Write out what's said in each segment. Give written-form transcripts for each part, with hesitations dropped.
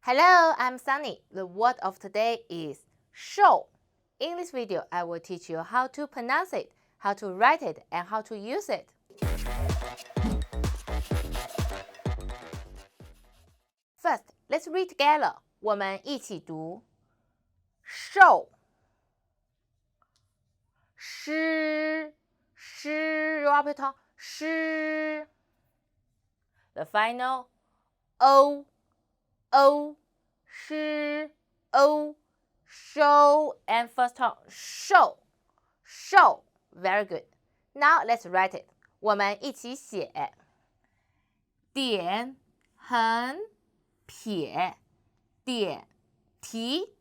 Hello, I'm Sunny. The word of today is shòu. In this video, I will teach you how to pronounce it, how to write it, and how to use it. First, let's read together. 我们一起读shòu. 诗 roll up your tongue. 诗 The final o 诗 o show and first tone show. Very good. Now let's write it. 我们一起写点横撇点提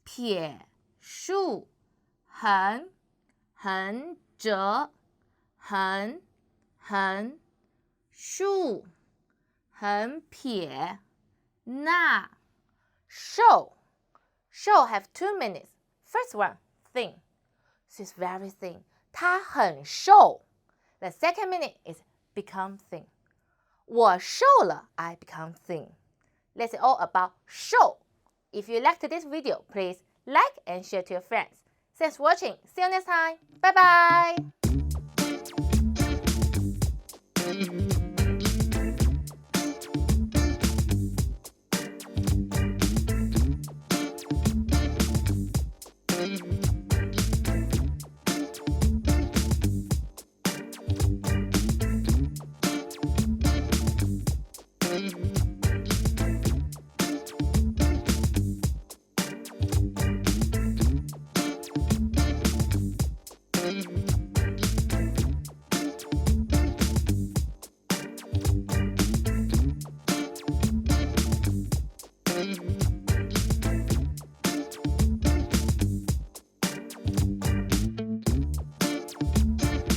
撇竖横折横竖横撇捺show have 2 meanings. First one, thin. She's very thin. 她很瘦。The second meaning is become thin. 我瘦了 I become thin. That's all about show. If you liked this video, please like and share to your friends. Thanks for watching. See you next time. Bye bye.